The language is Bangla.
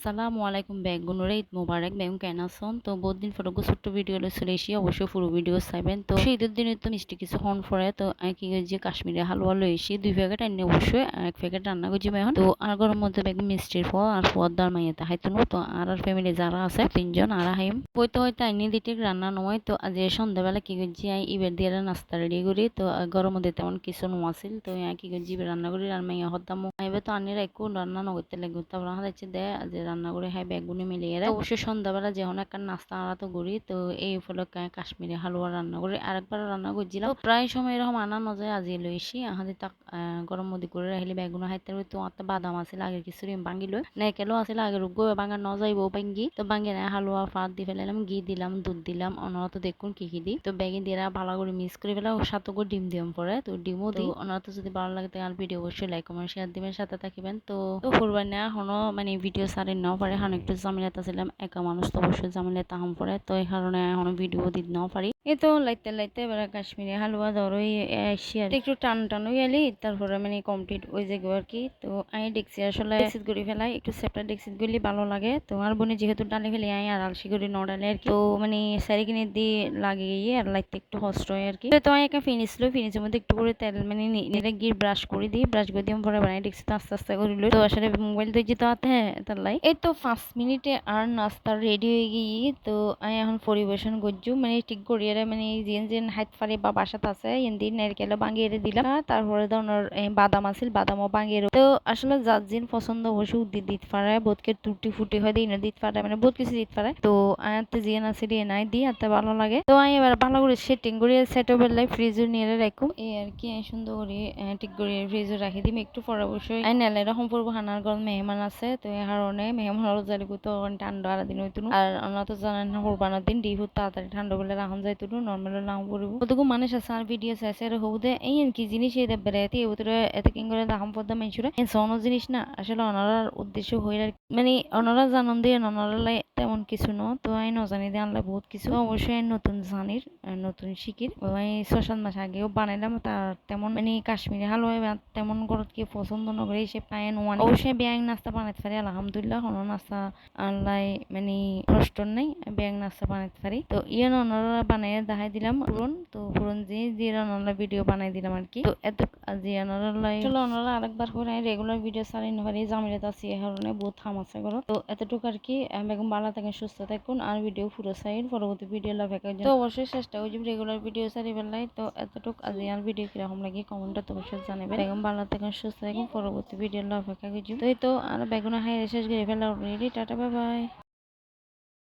সালামু আলাইকুম বেগুনুরে ঈদ মোবারক বেগুন কেন আছেন তো বহুত দিন পরে ছোট্ট ভিডিও চলে এসি অবশ্যই পুরো ভিডিও চাইবেন তো সেই ঈদের দিনে তো মিষ্টি কিছু হন পরে তো কি যে কাশ্মীরি হালুয়া লই এসি 2 প্যাকেট আনি অবশ্যই 1 প্যাকেট রান্না করছি এখন তো আর গরম মধ্যে বেগুন মিষ্টির ফল আর ফুয়ার দার মাইয়াতে হাইতো তো আর ফ্যামিলি যারা আছে 3জন আর হাইম হয়তো আইনি দিতে রান্না নয় তো আজ সন্ধ্যাবেলা কি করছি ইবের দিয়ে নাস্তা রেডি করি তো গরম মধ্যে তেমন কিছু নোয়াছিল তো কি করছি রান্না করি আর মাইয়া হতাম আইবে তো আনি রাখো রান্না নগরতে লাগবে তারপর হাতে দেয় আজ রান্না করে হাই বেগুনি মিলিয়ে দেয় অবশ্যই সন্ধ্যাবেলা যখন একটা নাস্তা আনা তো করি তো এই উপলক্ষে কাশ্মীরি হালুয়া রান্না করি আরেকবার রান্না করছিলাম প্রায় সময় এরকম আনা নজায় আজি লইছি আহাদি তাক গরম মধ্যে করে রাখলে বেগুন হাইতে তো একটা বাদাম আছিল আগের কিছু ভাঙি লই নাইকেলও আছিল আগের উগ্গ ভাঙা নজাইব ভাঙ্গি তো ভাঙ্গি নাই হালুয়া ফাঁদ দিয়ে ফেলাম ঘি দিলাম দুধ দিলাম অনারত দেখুন কি দি তো বেগিন দিয়ে ভালো করে মিক্স করে ফেলা সাথে করে ডিম দিলাম পরে তো ডিমও দিই অনারত যদি ভালো লাগে তাহলে ভিডিও অবশ্যই লাইক কমেন্ট শেয়ার দিবেন সাথে থাকিবেন তো ফুরবান না এখনো মানে ভিডিও সারি নাও পারে এখন একটু জামিলাতে ছিলাম একা মানুষ তো অবশ্যই জামিলাতে হাম পড়ে তো এই কারণে এখনো ভিডিও দিতে নাও পারি এই তো লাইতে এবার কাশ্মীরি হালুয়া ধরোই আসি আর একটু টান হয়ে গেলি তারপরে মানে কমপ্লিট হয়ে যাবে আর কি তো আমি দেখছি আসলে ডেক্সিট করে ফেলাই একটু সেপারেট ডেক্সিট করলে ভালো লাগে তো আর বোনে যেহেতু ডালে ফেলে আই আর আলসি করে নডালে আর কি তো মানে সারি কিনে দিয়ে লাগে গিয়ে আর লাইতে একটু হস্ত হয় আর কি তো আমি একটা ফিনিশের মধ্যে একটু করে তেল মানে নিজে গিয়ে ব্রাশ করে দিই ব্রাশ করে দিয়ে পরে বানাই ডেক্সিট আস্তে করে তো আসলে মোবাইল দিয়ে যেতে তার লাই এই তো 5 মিনিটে আর নাস্তা রেডি হয়ে গিয়ে তো আমি এখন পরিবেশন করছু মানে ঠিক করিয়ে মানে যেন হাইট ফারে বা বাসাত আছে এনদি নারকেল ভাঙিয়ে দিলাম তারপরে ধরনের বাদাম আছিল বাদামও ভাঙিয়ে তো আসলে যার যেন পছন্দ অবশ্যই দিতে পারে বোধকে টুটি ফুটি হয় দিই না দিতে পারে মানে বহুত কিছু দিতে পারে তো আয়াতে জিয়ান আছে দিয়ে নাই দিই আতে ভালো লাগে তো আমি এবার ভালো করে সেটিং করে সেট ওভার লাই ফ্রিজে নিয়ে রাখুম এই আর কি সুন্দর করে ঠিক করে ফ্রিজে রাখি দিম একটু পরে অবশ্যই নালে এরকম পড়বো হানার গরম মেহমান আছে তো এই কারণে মেহমান হলো জারি তো ঠান্ডা আর দিন হইতো আর অন্য তো জানেন না কোরবানার দিন ডিহু তাড়াতাড়ি ঠান্ডা বলে রাখুন যাইতো নর্মাল নাম পড়বো ওটুকু মানুষ আছে আর ভিডিও আছে আর হৌদে এই কি জিনিস এই বেড়াইতে এতরে এত কিং করে দাম পদ্মা মেনসুরে এই সোনো জিনিস না আসলে অনারার উদ্দেশ্য হয়ে মানে অনারা জানন দিয়ে অনারা তেমন কিছু ন তো আমি নজানি দিয়ে আনলে বহুত কিছু অবশ্যই নতুন জানির নতুন শিকির আমি 6-7 মাস আগেও বানাইলাম তার তেমন মানে কাশ্মীরি হালুয়া তেমন করত কি পছন্দ নকরে সে পায় নোয়ান অবশ্যই ব্যাং নাস্তা বানাইতে পারি আলহামদুলিল্লাহ কোনো নাস্তা আল্লাহ মানে কষ্ট নেই ব্যাং নাস্তা বানাইতে পারি তো ইয়ান ওনারা বানাই দেখাই দিলাম পুরন দিয়ে ওনারা ভিডিও বানাই দিলাম আর কি তো এত আজি ওনারা আরেকবার করে রেগুলার ভিডিও চালাই না পারি জামিলাত আছি এই কারণে বহুত থাম আছে করো তো এতটুকু আর কি বেগম ভালো থাকেন সুস্থ থাকুন আর ভিডিও পুরো সাইড পরবর্তী ভিডিও লাভ তো অবশ্যই চেষ্টা করছি রেগুলার ভিডিও চালি বেলাই তো এতটুকু আজি আর ভিডিও কিরকম লাগে কমেন্টে তো অবশ্যই জানাবে বেগম ভালো থাকেন সুস্থ থাকুন পরবর্তী ভিডিও লাভ তো এই তো আর বেগুন হাই শেষ করে ফেলা অলরেডি টাটা বাই বাই।